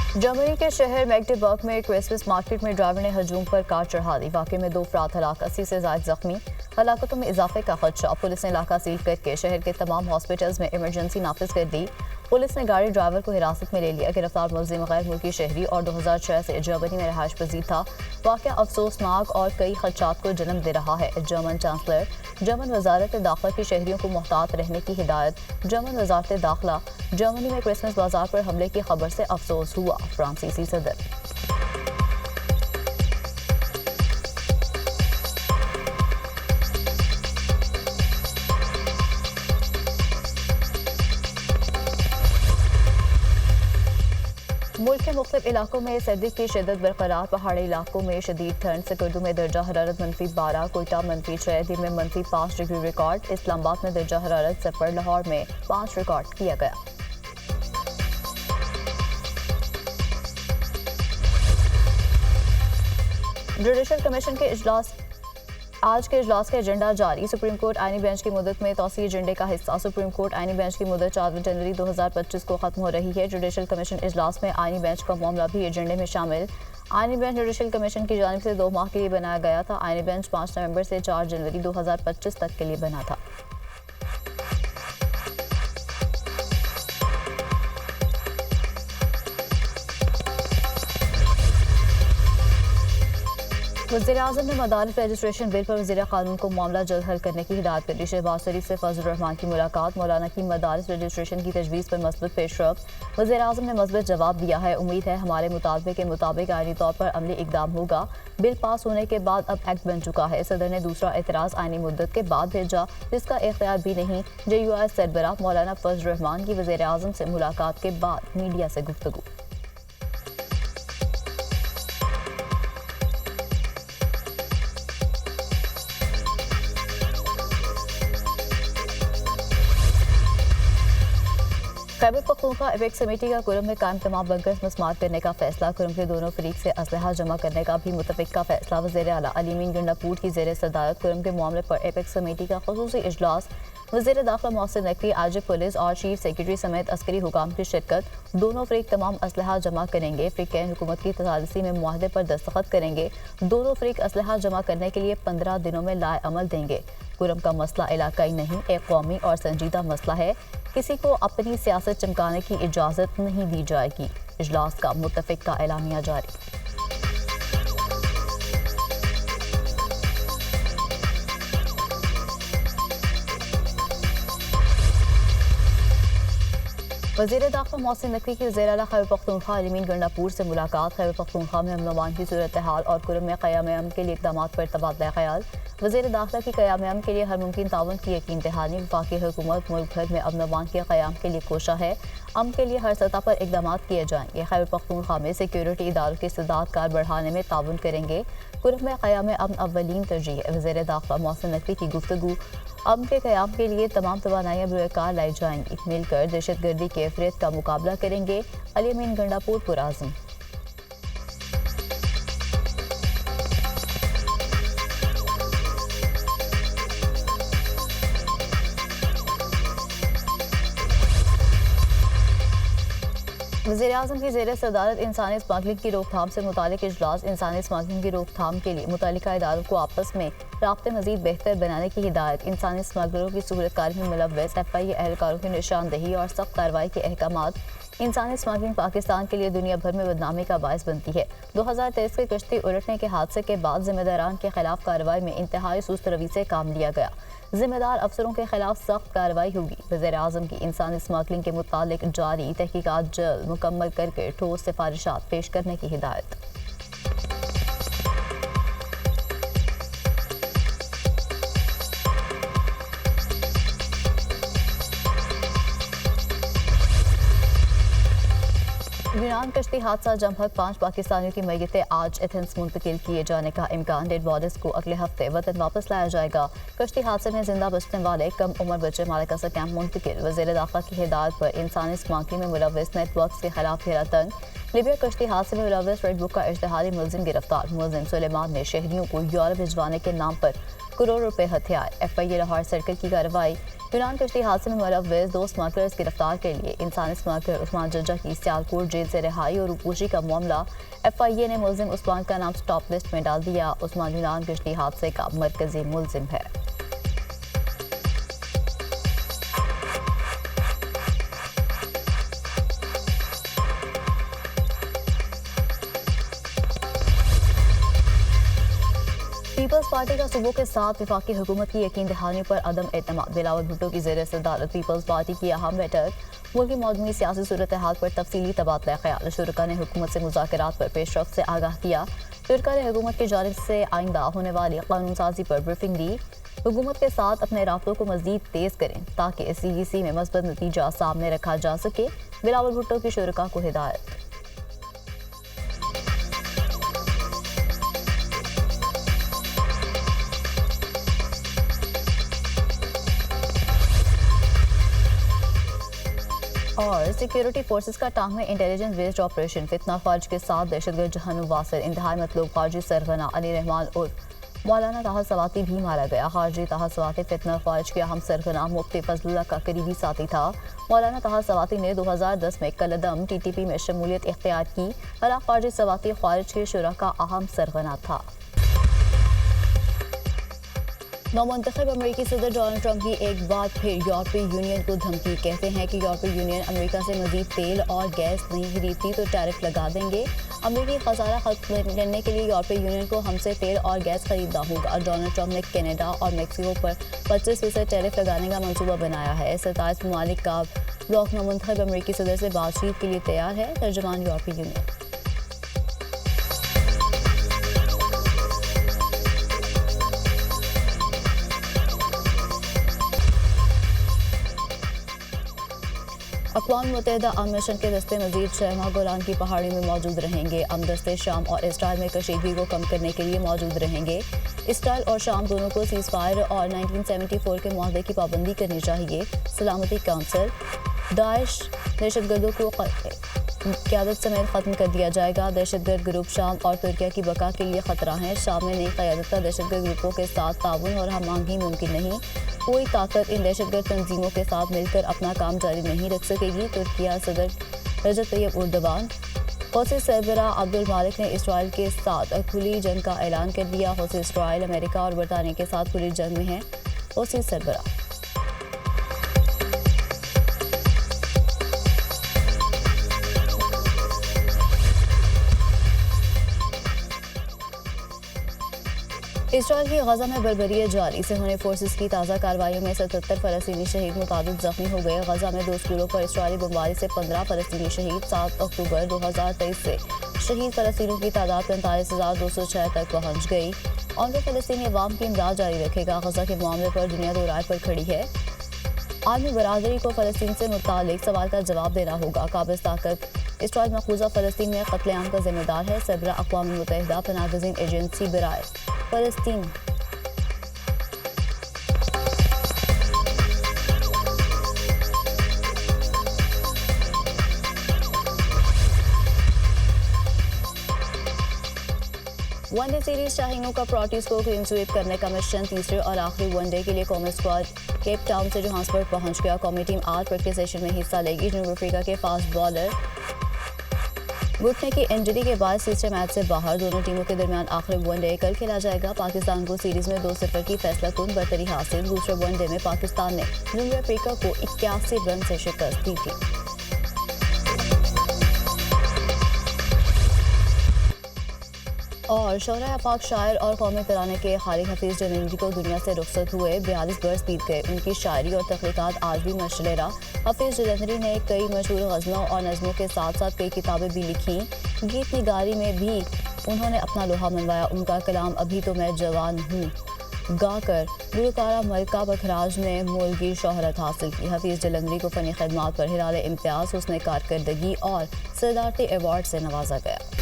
Germany के शहर Magdeburg में क्रिसमस मार्केट में ड्राइवर ने हजूम पर कार चढ़ा दी। वाकई में 2 अफराद हलाक, 80 से ज्यादा जख्मी। हलाकतों में इजाफे का खदशा। पुलिस ने इलाका सील करके शहर के तमाम हॉस्पिटल्स में इमरजेंसी नाफिज कर दी। पुलिस ने गाड़ी ड्राइवर को हिरासत में ले लिया। गिरफ्तार मुलजिम गैर मुल्की शहरी और 2006 से जर्मनी में रहायश पजीर था। वाकया अफसोसनाक और कई खदशात को जन्म दे रहा है। जर्मन चांसलर जर्मन वजारत दाखिला की शहरियों को मुहतात रहने की हिदायत। जर्मन वजारत दाखिला जर्मनी में क्रिसमस बाजार पर हमले की खबर से अफसोस हुआ। फ्रांसीसी सदर मुल्क के मुख्तलिफ इलाकों में सर्दी की शिद्दत बरकरार। पहाड़ी इलाकों में शदीद ठंड। सिकुर्दू में दर्जा हरारत -12, कोयटा -6, दिन में -5 डिग्री रिकॉर्ड। इस्लामाबाद में दर्जा हरारत 0, लाहौर में 5 रिकॉर्ड किया गया। जुडिशल कमीशन के इजलास आज के इजलास का एजेंडा जारी। सुप्रीम कोर्ट आईनी बेंच की मुद्दत में तौसी एजेंडे का हिस्सा। सुप्रीम कोर्ट आईनी बेंच की मुद्दत 4 जनवरी 2025 को खत्म हो रही है। जुडिशल कमीशन इजलास में आईनी बेंच का मामला भी एजेंडे में शामिल। आईनी बेंच जुडिशल कमीशन की जानिब से 2 माह के लिए बनाया गया था। आईनी बेंच 5 नवंबर से 4 जनवरी 2025 तक के लिए बना था। वज़ीर-ए-आज़म ने मदारिस रजिस्ट्रेशन बिल पर वज़ीर क़ानून को मामला जल्द हल करने की हिदायत कर दी। शहबाज शरीफ से फजल रहमान की मुलाकात। मौलाना की मदारिस रजिस्ट्रेशन की तजवीज़ पर मस्बत पेशरफ्त। वज़ीर-ए-आज़म ने मस्बत जवाब दिया है। उम्मीद है हमारे मुतालबे के मुताबिक आईनी तौर पर अमली इक़दाम होगा। बिल पास होने के बाद अब एक्ट बन चुका है। सदर ने दूसरा एतराज़ आईनी मुद्दत के बाद भेजा, जिसका इख्तियार भी नहीं। JUI सरबराह मौलाना फजल रहमान की वज़ीर-ए-आज़म से मुलाकात के बाद मीडिया से गुफ्तगू। खैबर पख्तूनख्वा एपेक्स कमेटी का कुरम में कायम तमाम बंकर्स मस्मार करने का फैसला। कुरम के दोनों फरीक से असलहा जमा करने का भी मुतफिक का फैसला। वज़ीर आला अली मीन गंडापुर की ज़ेर सदारत कुरम के मामले पर एपेक्स कमेटी का ख़ुसूसी इजलास। वज़ीर दाखिला मोहसिन नकवी, आजिब पुलिस और चीफ सेक्रेटरी समेत अस्करी हुकाम की शिरकत। दोनों फरीक तमाम असलहा जमा करेंगे। फ़रीक़ैन हुकूमत की तसादुसी में मुआहदे पर दस्तखत करेंगे। दोनों फरीक असलहा जमा करने के लिए 15 दिनों में लाए अमल देंगे। कुरम का मसला इलाकाई नहीं, एक कौमी और संजीदा मसला है। किसी को अपनी सियासत चमकाने की इजाज़त नहीं दी जाएगी। इजलास का मुतफिक का एलामिया जारी। वज़ीर दाखिला मोहसिन नकवी की ज़ेर आला खैबर पख्तूनख्वा अली मीन गंडापुर से मुलाकात। खैबर पख्तूनख्वा में अमन की सूरत हाल और कुरम में क़याम अमन के लिए इक़दाम पर तबादला ख्याल। वज़ीर दाखिला की क़याम अमन के लिए हर मुमकिन ताउन की यकीन दहानी। वफाकी हुकूमत मुल्क भर में अमन के क़याम के लिए कोशा है। अमन के लिए हर सतह पर इक़दाम किए जाएंगे। खैबर पख्तूनख्वा में सिक्योरिटी इदारों की इस्तेदाद कार बढ़ाने में ताउन करेंगे। कुरम में क़याम अमन अव्वलीन तरजीह है। वज़ीर दाखिला मोहसिन नकवी की गुफ्तगू। अमन के क़याम के लिए तमाम तवानाइयाँ बेकार लाई जाएंगी। मिलकर दहशतगर्दी के अफरेत का मुकाबला करेंगे। अली मीन गंडापुर पुराज़म। वज़ीर-ए-आज़म की ज़ेर सदारत इंसानी स्मगलिंग की रोकथाम से मुतालिक इजलास। इंसानी स्मगलिंग की रोकथाम के लिए मुतल्लिका इदारों को आपस में राब्ते मज़ीद बेहतर बनाने की हिदायत। इंसानी स्मगलरों की सूरतकारी में मुलव्वस FIA एहलकारों की निशानदही और सख्त कार्रवाई के अहकामात। इंसानी स्मगलिंग पाकिस्तान के लिए दुनिया भर में बदनामी का बायस बनती है। 2023 के कश्ती उलटने के हादसे के बाद जिम्मेदारान के खिलाफ कार्रवाई में इंतहाई सुस्त रवि से काम लिया गया। जिम्मेदार अफसरों के खिलाफ सख्त कार्रवाई होगी। वज़ीर-ए-आज़म की इंसानी स्मगलिंग के मुतालिक जारी तहकीकात जल्द मुकम्मल करके ठोस सिफारिशात पेश करने की हिदायत। यूनान कश्ती हादसा जमहक 5 पाकिस्तानियों की मैयतें आज एथेंस मुंतकिल किए जाने का इम्कान। डेड बॉडीज को अगले हफ्ते वतन वापस लाया जाएगा। कश्ती हादसे में जिंदा बचने वाले कम उम्र बच्चे मालिका से कैंप मुंतकिल। वज़ीर दाखिला की हिदायत पर इंसानी स्मगलिंग में मुलव्वस नेटवर्क के खिलाफ घेरा तंग। लीबिया कश्ती हादसे में मुलव्वस रेड बुक का इश्तिहारी मुलजिम गिरफ्तार। मुलजिम सुलेमान ने शहरियों को यूरोप भिजवाने के नाम पर करोड़ रुपए हथियाए। FIA लाहौर सर्कल की कार्रवाई। यूनान कश्ती हादसे में मुलव्वस 2 स्मगलर्स गिरफ्तार के लिए इंसानी स्मगलर उस्मान जज्जा की सियालकोट जेल से रिहाई और रूपोशी का मामला FIA ने मुलजिम उस्मान का नाम स्टॉप लिस्ट में डाल दिया। उस्मान यूनान कश्ती हादसे का मरकजी मुलजिम है। पीपल्स पार्टी का सूबों के साथ वफाकी हुकूमत की यकीन दहानी पर अदम एतमाद। बिलावल भुट्टो की ज़ेर सदारत पीपल्स पार्टी की अहम बैठक। मुल्क की मौजूदा सियासी सूरत हाल पर तफसीली तबादला ख्याल। शुरका ने हुकूमत से मुज़ाकरात पर पेशरफ्त से आगाह किया। शुरका ने हुकूमत की जानिब से आइंदा होने वाली कानून साजी पर ब्रीफिंग दी। हुकूमत के साथ अपने राब्तों को मज़ीद तेज़ करें ताकि CEC में मस्बत नतीजा सामने रखा जा सके। बिलावल भुट्टो की शुरका को हिदायत। और सिक्योरिटी फोर्सेस का टांग में इंटेलिजेंस बेस्ड ऑपरेशन। फितना ख्वारिज के साथ दहशतगर्द जहन्नुम वासिल इंतहाई मतलूब खारजी सरगना अली रहमान और मौलाना ताहा सवाती भी मारा गया। खारजी ताहा सवाती फितना ख्वारिज के अहम सरगना मुफ्ती फजलुल्लाह का करीबी साथी था। मौलाना ताहा सवाती ने 2010 में कलदम TTP में शमूलियत इख्तियार की। हलाक खारजी सवाती ख्वारिज के शुरा का अहम सरगना था। नौमुंतखब अमेरिकी सदर डोनाल्ड ट्रंप की एक बार फिर यूरोपीय यूनियन को धमकी। कहते हैं कि यूरोपीय यूनियन अमेरिका से मजीद तेल और गैस नहीं खरीदती तो टैरिफ लगा देंगे। अमेरिकी खसारा खत्म करने के लिए यूरोपीय यूनियन को हमसे तेल और गैस खरीदना होगा। डोनाल्ड ट्रंप ने कनाडा और मेक्सिको पर 25% टैरिफ लगाने का मंसूबा बनाया है। 27 ममालिक का ब्लॉक नौमुंतखब अमेरिकी सदर से बातचीत के लिए तैयार है। तर्जुमान यूरोपीय यूनियन। अक़वाम मुत्तहिदा मिशन के दस्ते मजीद 6 माह गोलान की पहाड़ी में मौजूद रहेंगे। दस्ते शाम और इसराइल में कशीदगी को कम करने के लिए मौजूद रहेंगे। इसराइल और शाम दोनों को सीज़ फायर और 1974 के मुआहदे की पाबंदी करनी चाहिए। सलामती काउंसिल। दाइश दहशतगर्दों को क़यादत समेत ख़त्म कर दिया जाएगा। दहशतगर्द ग्रुप शाम और तुर्किया की बका के लिए ख़तरा है। शाम में नई क़यादत का दहशतगर्द ग्रुपों के साथ ताउन और हम आहंगी मुमकिन नहीं। कोई ताकत इन दहशतगर्द तंजीमों के साथ मिलकर अपना काम जारी नहीं रख सकेगी। तुर्किया सदर रजब तैयब एर्दोगान। हौसी सरबरा अब्दुल मालिक ने इसराइल के साथ खुली जंग का ऐलान कर दिया। हौसी इसराइल अमेरिका और बरतानिया के साथ खुली जंग में है। हौसी सरबरा। इसराइल की गजा में बर्बरियत जारी से होने फोर्सेस की ताज़ा कार्रवाइयों में 77 फ़लस्तीनी शहीद मुताबिक जख्मी हो गए। गजा में 2 स्कूलों पर इसराइली बमबारी से 15 फ़लस्तीनी शहीद। 7 अक्टूबर 2023 से शहीद फ़लस्तीनियों की तादाद 45,206 तक पहुँच गई। और वो फ़लस्तीनी अवाम की इमदाद जारी रखेगा। गजा के मामले पर दुनिया 2 राय पर खड़ी है। आलमी बरादरी को फ़लस्तीन से मुतालिक सवाल का जवाब देना होगा। काबिज़ ताकत इसराइल मकबूजा फ़लस्तीन में कत्लेआम का जिम्मेदार है। सरबरा अक़वाम मुत्तहिदा पनाहगज़ीन एजेंसी बराए फ़लस्तीन। वनडे सीरीज शाहीनों का प्रोटीज को क्लीन स्वीप करने का मिशन। तीसरे और आखिरी वनडे के लिए कौमी स्क्वाड केप टाउन से जोहान्सबर्ग पहुंच गया। कौमी टीम आज प्रैक्टिस सेशन में हिस्सा लेगी। जनूबी अफ्रीका के फास्ट बॉलर घुटने की इंजरी के बाद तीसरे मैच से बाहर। दोनों टीमों के दरमियान आखिरी वनडे कल खेला जाएगा। पाकिस्तान को सीरीज में 2-0 की फैसलाकुन बरतरी हासिल। दूसरे वनडे में पाकिस्तान ने जनूबी अफ्रीका को 81 रन से शिकस्त दी थी। और शोहरा आफाक शायर और कौमी तराने के खालिक हफीज़ जमीली को दुनिया से रुखसत हुए। 42 बरस बीत गए। उनकी शायरी और तख्लीकात आज भी मशलेरा। हफीज़ जलंधरी ने कई मशहूर गज़लों और नज़मों के साथ साथ कई किताबें भी लिखीं। गीत निगारी में भी उन्होंने अपना लोहा मनवाया। उनका कलाम अभी तो मैं जवान हूँ गाकर गुलकारा मलका बखराज ने मुल्की शोहरत हासिल की। हफीज़ जलंधरी को फ़नी खिदमात पर हिलाल इम्तियाज़, हुस्न कारकर्दगी और सदारती अवार्ड से नवाजा गया।